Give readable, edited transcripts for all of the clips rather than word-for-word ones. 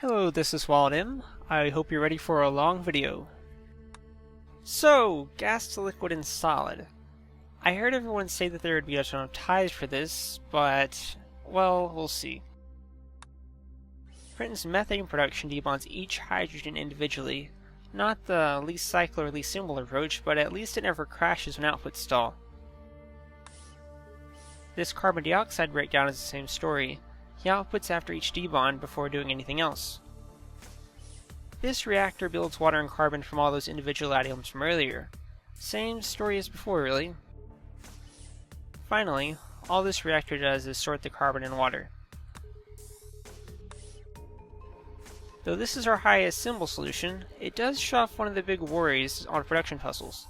Hello, this is Waldim. I hope you're ready for a long video. So, gas to liquid and solid. I heard everyone say that there would be a ton of ties for this, but, well, we'll see. Britain's methane production debonds each hydrogen individually. Not the least cycle or least symbol approach, but at least it never crashes when outputs stall. This carbon dioxide breakdown is the same story. He outputs after each debond before doing anything else. This reactor builds water and carbon from all those individual atoms from earlier. Same story as before, really. Finally, all this reactor does is sort the carbon and water. Though this is our highest symbol solution, it does show off one of the big worries on production puzzles.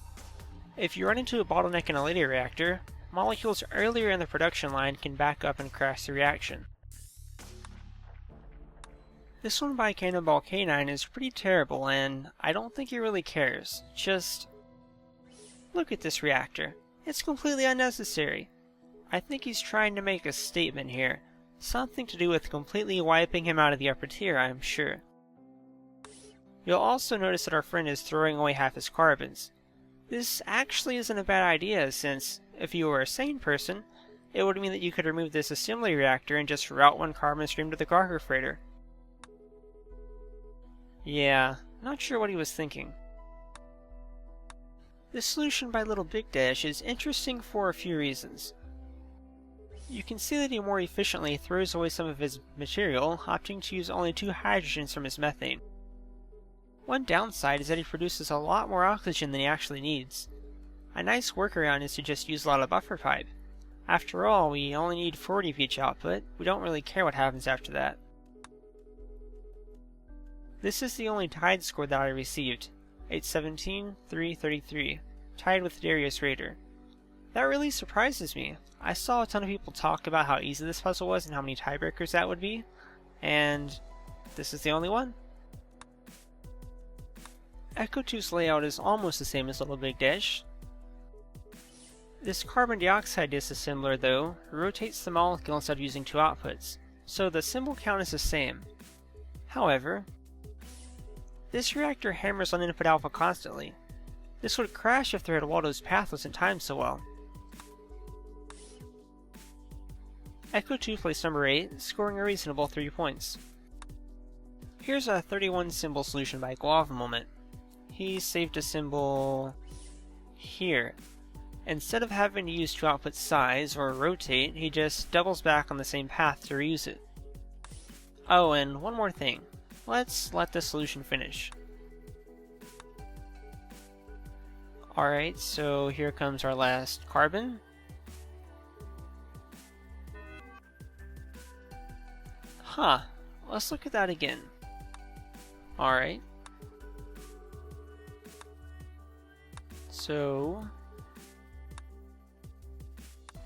If you run into a bottleneck in a later reactor, molecules earlier in the production line can back up and crash the reaction. This one by Cannonball K9 is pretty terrible, and I don't think he really cares. Just look at this reactor. It's completely unnecessary. I think he's trying to make a statement here. Something to do with completely wiping him out of the upper tier, I'm sure. You'll also notice that our friend is throwing away half his carbons. This actually isn't a bad idea, since if you were a sane person, it would mean that you could remove this assembly reactor and just route one carbon stream to the cargo freighter. Yeah, not sure what he was thinking. This solution by Little Big Dash is interesting for a few reasons. You can see that he more efficiently throws away some of his material, opting to use only 2 hydrogens from his methane. One downside is that he produces a lot more oxygen than he actually needs. A nice workaround is to just use a lot of buffer pipe. After all, we only need 40 of each output. We don't really care what happens after that. This is the only tied score that I received, 817, 333, tied with Darius Raider. That really surprises me. I saw a ton of people talk about how easy this puzzle was and how many tiebreakers that would be, and this is the only one. Echo 2's layout is almost the same as Little Big Dash. This carbon dioxide disassembler, though, rotates the molecule instead of using 2 outputs, so the symbol count is the same. However, this reactor hammers on input alpha constantly. This would crash if Thread Waldo's path wasn't timed so well. Echo 2 placed number 8, scoring a reasonable 3 points. Here's a 31 symbol solution by Guava Moment. He saved a symbol here. Instead of having to use 2 output size or rotate, he just doubles back on the same path to reuse it. Oh, and one more thing. Let's let the solution finish. Alright, so here comes our last carbon. Huh, let's look at that again. Alright. So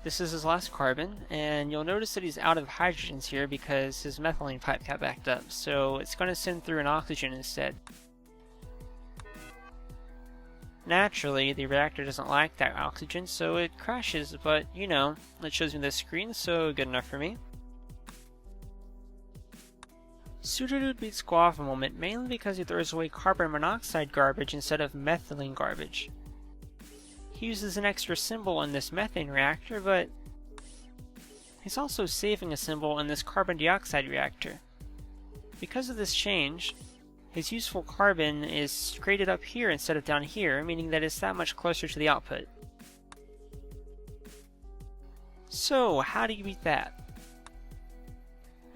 this is his last carbon, and you'll notice that he's out of hydrogens here because his methylene pipe got backed up, so it's going to send through an oxygen instead. Naturally, the reactor doesn't like that oxygen, so it crashes, but you know, it shows me the screen, so good enough for me. Pseudodude beats Guava Moment mainly because he throws away carbon monoxide garbage instead of methylene garbage. He uses an extra symbol in this methane reactor, but he's also saving a symbol in this carbon dioxide reactor. Because of this change, his useful carbon is graded up here instead of down here, meaning that it's that much closer to the output. So, how do you beat that?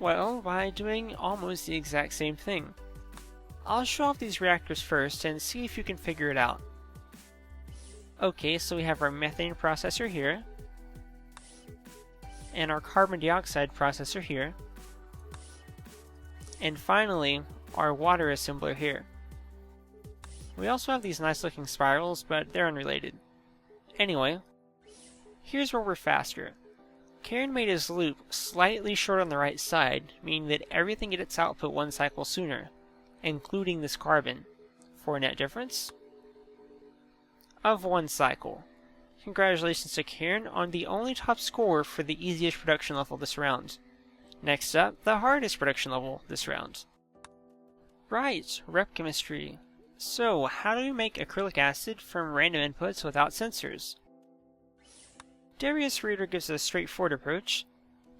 Well, by doing almost the exact same thing. I'll show off these reactors first and see if you can figure it out. Okay, so we have our methane processor here, and our carbon dioxide processor here, and finally, our water assembler here. We also have these nice looking spirals, but they're unrelated. Anyway, here's where we're faster. Karen made his loop slightly short on the right side, meaning that everything gets its output 1 cycle sooner, including this carbon, for a net difference of 1 cycle. Congratulations to Karen on the only top score for the easiest production level this round. Next up, the hardest production level this round. Right, rep chemistry. So, how do we make acrylic acid from random inputs without sensors? Darius Reader gives a straightforward approach.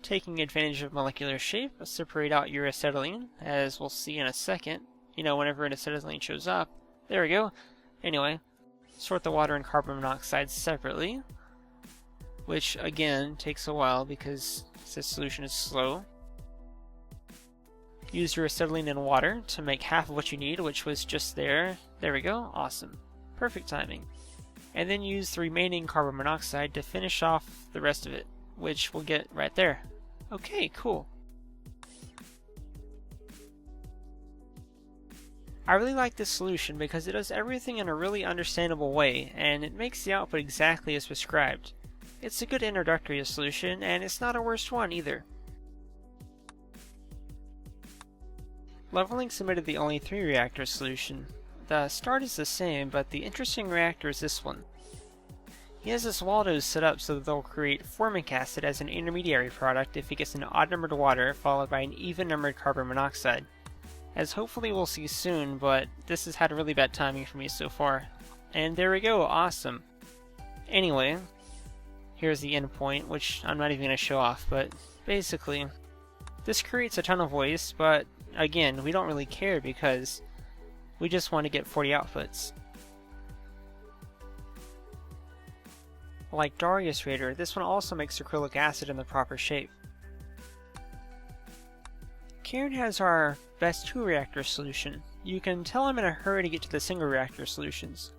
Taking advantage of molecular shape, separate out your acetylene, as we'll see in a second. You know, whenever an acetylene shows up. There we go. Anyway, sort the water and carbon monoxide separately, which again takes a while because this solution is slow. Use your acetylene and water to make half of what you need, which was just there. There we go. Awesome. Perfect timing. And then use the remaining carbon monoxide to finish off the rest of it, which we'll get right there. Okay, cool. I really like this solution because it does everything in a really understandable way, and it makes the output exactly as prescribed. It's a good introductory solution, and it's not a worst one either. Leveling submitted the only 3 reactor solution. The start is the same, but the interesting reactor is this one. He has this Waldos set up so that they'll create formic acid as an intermediary product if he gets an odd-numbered water followed by an even-numbered carbon monoxide. As hopefully we'll see soon, but this has had really bad timing for me so far. And there we go, awesome. Anyway, here's the endpoint, which I'm not even going to show off, but basically, this creates a ton of waste, but again, we don't really care because we just want to get 40 outputs. Like Darius Raider, this one also makes acrylic acid in the proper shape. Karen has our best 2 reactor solution. You can tell I'm in a hurry to get to the single reactor solutions.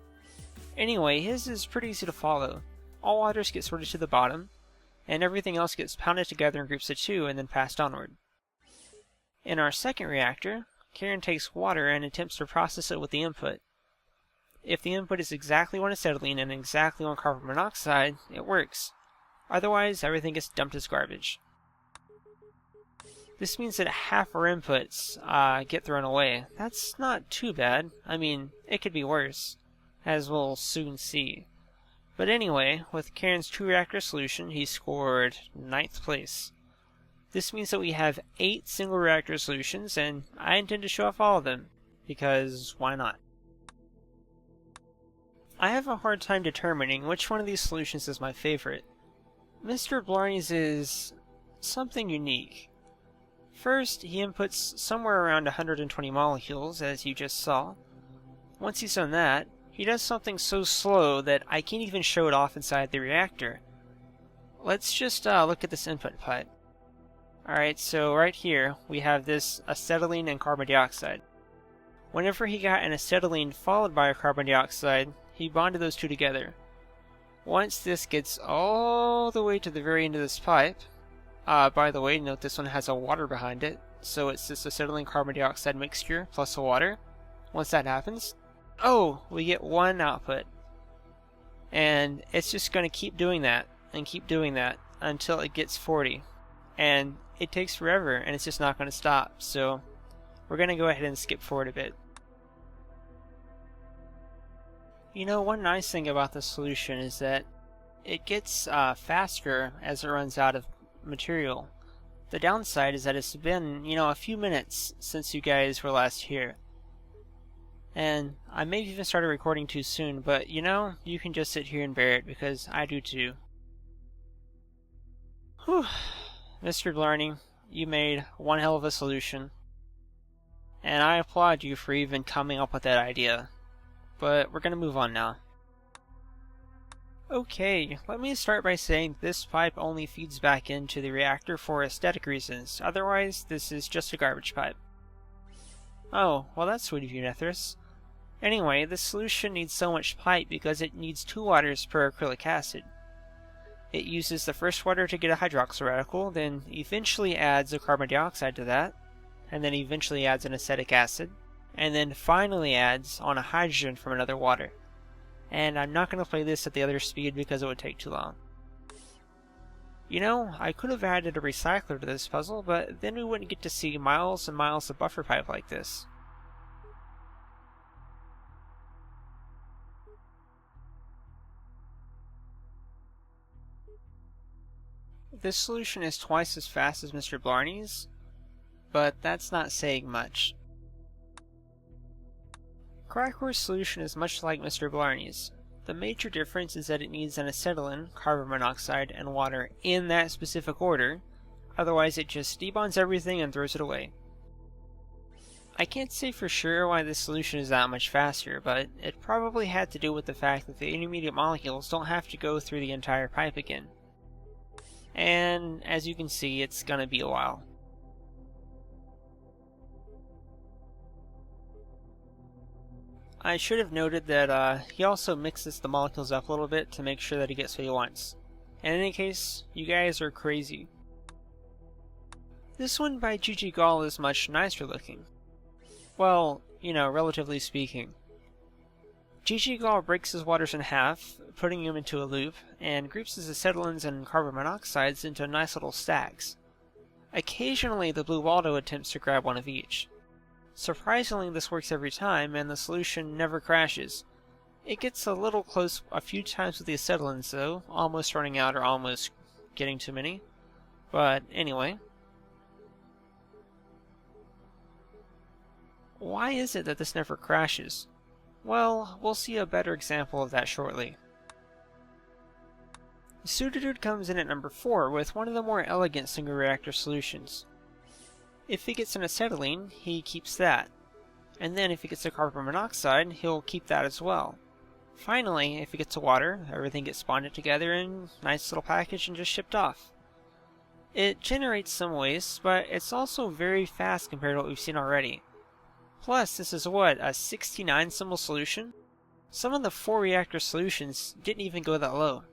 Anyway, his is pretty easy to follow. All waters get sorted to the bottom, and everything else gets pounded together in groups of 2 and then passed onward. In our second reactor, Karen takes water and attempts to process it with the input. If the input is exactly 1 acetylene and exactly 1 carbon monoxide, it works. Otherwise, everything gets dumped as garbage. This means that half our inputs get thrown away. That's not too bad. I mean, it could be worse, as we'll soon see. But anyway, with Karen's 2 reactor solution, he scored 9th place. This means that we have 8 single reactor solutions, and I intend to show off all of them, because why not? I have a hard time determining which one of these solutions is my favorite. Mr. Blarney's is something unique. First, he inputs somewhere around 120 molecules, as you just saw. Once he's done that, he does something so slow that I can't even show it off inside the reactor. Let's just look at this input pipe. Alright, so right here, we have this acetylene and carbon dioxide. Whenever he got an acetylene followed by a carbon dioxide, he bonded those 2 together. Once this gets all the way to the very end of this pipe, by the way, note this one has a water behind it, so it's this acetylene carbon dioxide mixture plus the water. Once that happens, oh, we get 1 output. And it's just going to keep doing that, and keep doing that, until it gets 40. And it takes forever, and it's just not going to stop, so we're going to go ahead and skip forward a bit. You know, one nice thing about this solution is that it gets faster as it runs out of material. The downside is that it's been, a few minutes since you guys were last here. And I may have even started recording too soon, but you can just sit here and bear it, because I do too. Whew. Mr. Blarney, you made one hell of a solution. And I applaud you for even coming up with that idea. But we're going to move on now. Okay, let me start by saying this pipe only feeds back into the reactor for aesthetic reasons. Otherwise, this is just a garbage pipe. Oh, well that's sweet of you, Nethris. Anyway, this solution needs so much pipe because it needs 2 waters per acrylic acid. It uses the first water to get a hydroxyl radical, then eventually adds a carbon dioxide to that, and then eventually adds an acetic acid, and then finally adds on a hydrogen from another water. And I'm not going to play this at the other speed because it would take too long. I could have added a recycler to this puzzle, but then we wouldn't get to see miles and miles of buffer pipe like this. This solution is twice as fast as Mr. Blarney's, but that's not saying much. Crackor's solution is much like Mr. Blarney's. The major difference is that it needs an acetylene, carbon monoxide, and water in that specific order, otherwise it just debonds everything and throws it away. I can't say for sure why this solution is that much faster, but it probably had to do with the fact that the intermediate molecules don't have to go through the entire pipe again. And as you can see, it's gonna be a while. I should have noted that he also mixes the molecules up a little bit to make sure that he gets what he wants. In any case, you guys are crazy. This one by G.G. Gall is much nicer looking. Well, you know, relatively speaking. G.G. Gall breaks his waters in half, putting them into a loop, and groups his acetylenes and carbon monoxides into nice little stacks. Occasionally, the Blue Waldo attempts to grab one of each. Surprisingly, this works every time, and the solution never crashes. It gets a little close a few times with the acetylenes, though, almost running out or almost getting too many. But anyway. Why is it that this never crashes? Well, we'll see a better example of that shortly. Pseudodude comes in at number 4 with one of the more elegant single reactor solutions. If he gets an acetylene, he keeps that. And then if he gets a carbon monoxide, he'll keep that as well. Finally, if he gets a water, everything gets bonded together in a nice little package and just shipped off. It generates some waste, but it's also very fast compared to what we've seen already. Plus, this is what, a 69 symbol solution? Some of the 4 reactor solutions didn't even go that low.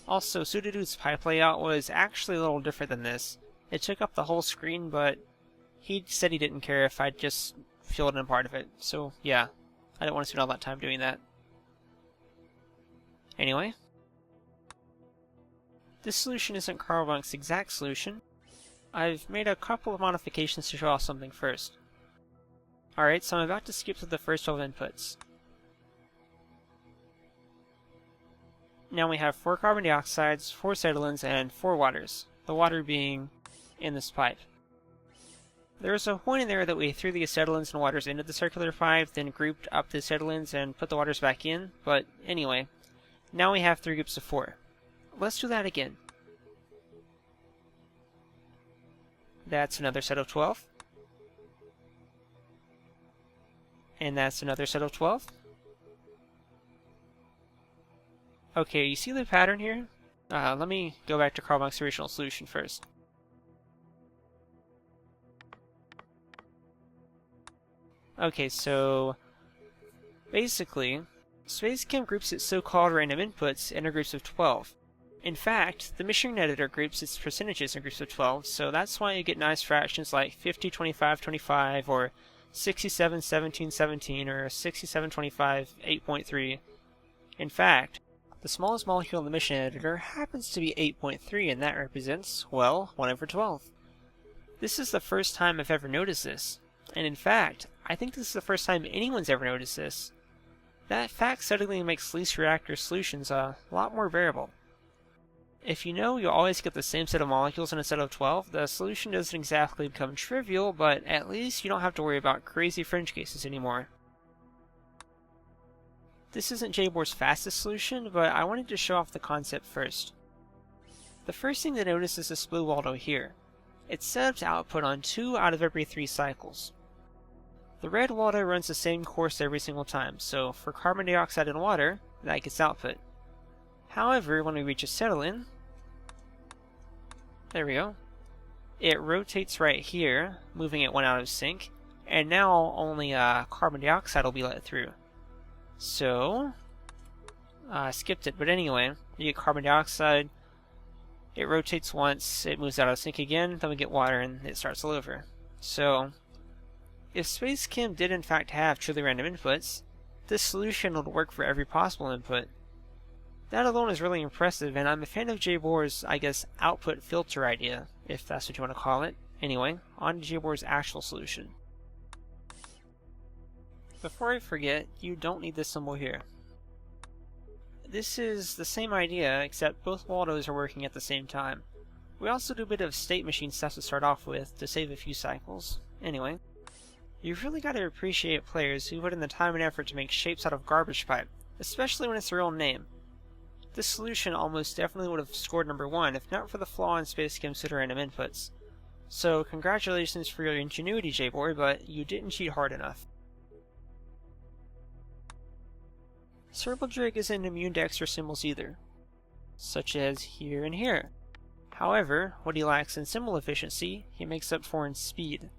Also, Pseudodude's pipe layout was actually a little different than this. It took up the whole screen, but he said he didn't care if I just filled in part of it. So yeah, I didn't want to spend all that time doing that. Anyway, this solution isn't Carbonk's exact solution. I've made a couple of modifications to show off something first. Alright, so I'm about to skip to the first 12 inputs. Now we have 4 carbon dioxides, 4 acetylenes, and 4 waters. The water being in this pipe. There was a point in there that we threw the acetylenes and waters into the circular pipe, then grouped up the acetylenes and put the waters back in, but anyway, now we have 3 groups of 4. Let's do that again. That's another set of 12. And that's another set of 12. Okay, you see the pattern here? Let me go back to Carbonk's original solution first. Okay, so basically, SpaceChem groups its so-called random inputs into groups of 12. In fact, the machine editor groups its percentages in groups of 12, so that's why you get nice fractions like 50, 25, 25, or 67, 17, 17, or 67, 25, 8.3. In fact, the smallest molecule in the mission editor happens to be 8.3, and that represents, well, 1 over 12. This is the first time I've ever noticed this, and in fact, I think this is the first time anyone's ever noticed this. That fact suddenly makes least reactor solutions a lot more variable. If you know you'll always get the same set of molecules in a set of 12, the solution doesn't exactly become trivial, but at least you don't have to worry about crazy fringe cases anymore. This isn't JBore's fastest solution, but I wanted to show off the concept first. The first thing to notice is this Blue Waldo here. It's set up to output on 2 out of every 3 cycles. The red Waldo runs the same course every single time, so for carbon dioxide and water, that gets output. However, when we reach acetylene, there we go, it rotates right here, moving it 1 out of sync, and now only carbon dioxide will be let through. So, I skipped it, but anyway, you get carbon dioxide, it rotates once, it moves out of sync again, then we get water and it starts all over. So, if SpaceChem did in fact have truly random inputs, this solution would work for every possible input. That alone is really impressive, and I'm a fan of JBore's, I guess, output filter idea, if that's what you want to call it. Anyway, on to JBore's actual solution. Before I forget, you don't need this symbol here. This is the same idea, except both Waldos are working at the same time. We also do a bit of state machine stuff to start off with, to save a few cycles. Anyway, You've really got to appreciate players who put in the time and effort to make shapes out of garbage pipe, especially when it's their own name. This solution almost definitely would have scored number 1 if not for the flaw in SpaceChem's pseudorandom inputs. So congratulations for your ingenuity, J-Boy, but you didn't cheat hard enough. Cerebral isn't immune to extra symbols either, such as here and here. However, what he lacks in symbol efficiency, he makes up for in speed.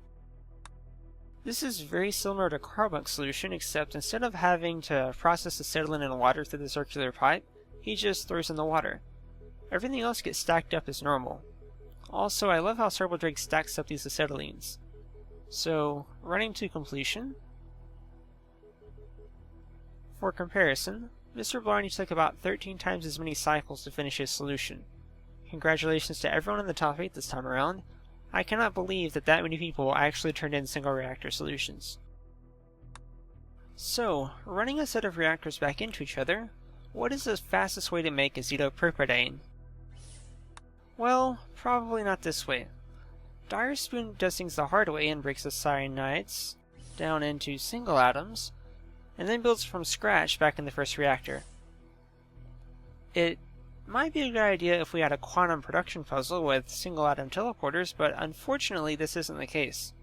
This is very similar to Carbunk's solution, except instead of having to process acetylene and water through the circular pipe, he just throws in the water. Everything else gets stacked up as normal. Also, I love how Cerebral stacks up these acetylenes. So, running to completion. For comparison, Mr. Blarney took about 13 times as many cycles to finish his solution. Congratulations to everyone in the top 8 this time around. I cannot believe that many people actually turned in single reactor solutions. So, running a set of reactors back into each other, what is the fastest way to make azetopropidiene? Well, probably not this way. Dire Spoon does things the hard way and breaks the cyanides down into single atoms, and then builds from scratch back in the first reactor. It might be a good idea if we had a quantum production puzzle with single atom teleporters, but unfortunately this isn't the case.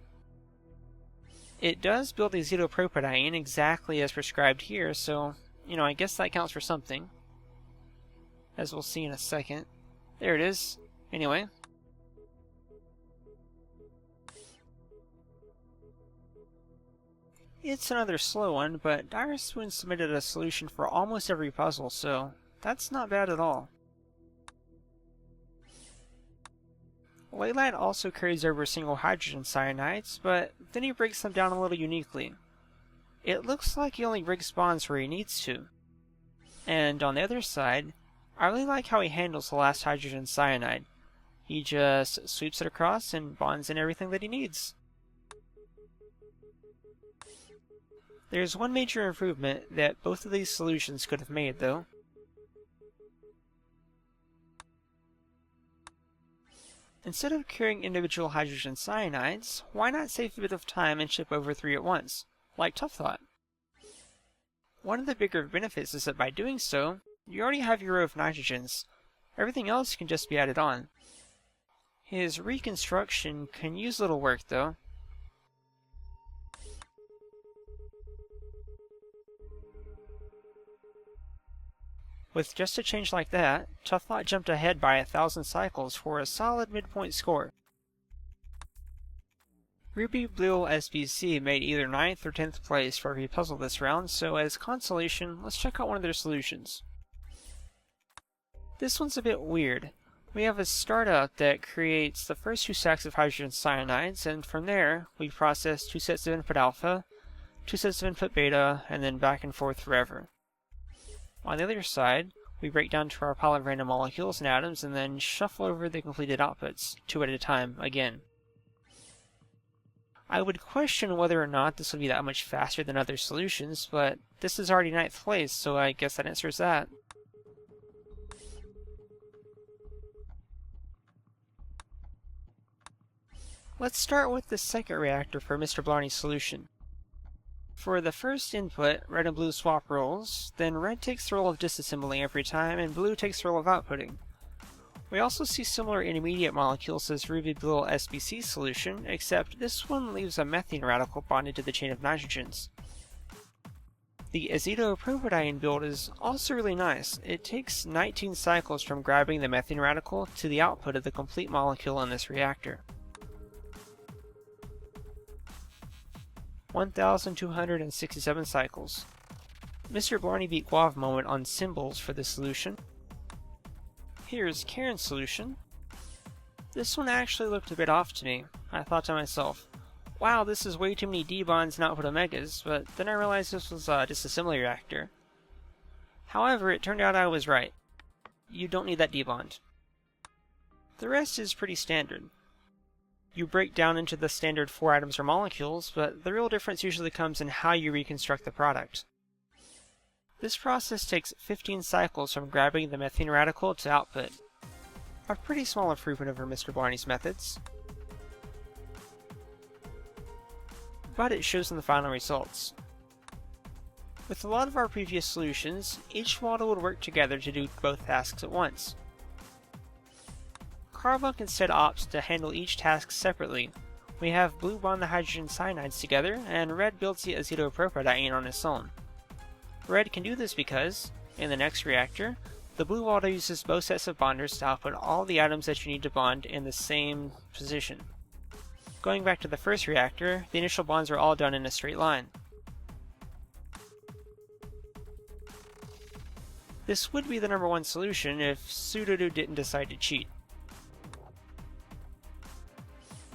It does build azetopropidiene exactly as prescribed here, so, I guess that counts for something. As we'll see in a second. There it is. Anyway. It's another slow one, but Dire Spoon submitted a solution for almost every puzzle, so that's not bad at all. Leylight also carries over single hydrogen cyanides, but then he breaks them down a little uniquely. It looks like he only breaks bonds where he needs to. And on the other side, I really like how he handles the last hydrogen cyanide. He just sweeps it across and bonds in everything that he needs. There's one major improvement that both of these solutions could have made, though. Instead of carrying individual hydrogen cyanides, why not save a bit of time and ship over 3 at once, like Tough thought? One of the bigger benefits is that by doing so, you already have your row of nitrogens. Everything else can just be added on. His reconstruction can use a little work, though. With just a change like that, Tough Thought jumped ahead by 1,000 cycles for a solid midpoint score. Ruby Blue SBC made either 9th or 10th place for every puzzle this round, so as consolation, let's check out one of their solutions. This one's a bit weird. We have a startup that creates the first 2 stacks of hydrogen cyanides, and from there, we process 2 sets of input alpha, 2 sets of input beta, and then back and forth forever. On the other side, we break down to our pile of random molecules and atoms, and then shuffle over the completed outputs, 2 at a time, again. I would question whether or not this would be that much faster than other solutions, but this is already 9th place, so I guess that answers that. Let's start with the second reactor for Mr. Blarney's solution. For the first input, red and blue swap roles, then red takes the role of disassembling every time, and blue takes the role of outputting. We also see similar intermediate molecules as Ruby Blue SBC solution, except this one leaves a methane radical bonded to the chain of nitrogens. The azetopropidiene build is also really nice. It takes 19 cycles from grabbing the methane radical to the output of the complete molecule in this reactor. 1,267 cycles. Mr. Blarney beat Guav moment on symbols for this solution. Here's Karen's solution. This one actually looked a bit off to me. I thought to myself, wow, this is way too many D-bonds and output omegas, but then I realized this was a disassembly reactor. However, it turned out I was right. You don't need that D-bond. The rest is pretty standard. You break down into the standard 4 atoms or molecules, but the real difference usually comes in how you reconstruct the product. This process takes 15 cycles from grabbing the methane radical to output. A pretty small improvement over Mr. Blarney's methods. but it shows in the final results. With a lot of our previous solutions, each model would work together to do both tasks at once. Carbunk instead opts to handle each task separately. We have blue bond the hydrogen cyanides together, and red builds the azetopropidiene on its own. Red can do this because, in the next reactor, the blue water uses both sets of bonders to output all the atoms that you need to bond in the same position. Going back to the first reactor, the initial bonds are all done in a straight line. This would be the number one solution if Pseudodude didn't decide to cheat.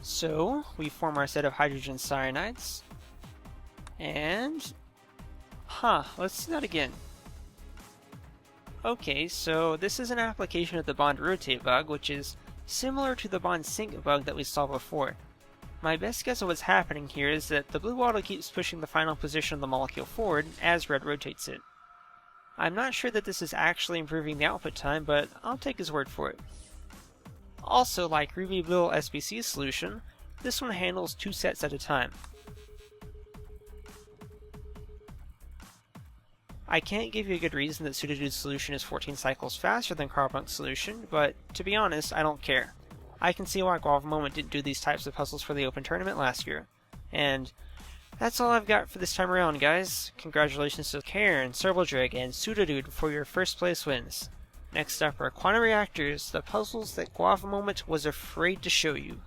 So, we form our set of hydrogen cyanides, and... let's see that again. Okay, so this is an application of the bond rotate bug, which is similar to the bond sync bug that we saw before. My best guess of what's happening here is that the blue water keeps pushing the final position of the molecule forward as red rotates it. I'm not sure that this is actually improving the output time, but I'll take his word for it. Also, like Ruby Blue SPC's solution, this one handles 2 sets at a time. I can't give you a good reason that Pseudodude's solution is 14 cycles faster than Carbunk's solution, but to be honest, I don't care. I can see why Guava Moment didn't do these types of puzzles for the Open Tournament last year. And that's all I've got for this time around, guys. Congratulations to Karen, Serbaldrag, and Pseudodude for your first place wins. Next up are quantum reactors, the puzzles that Guava Moment was afraid to show you.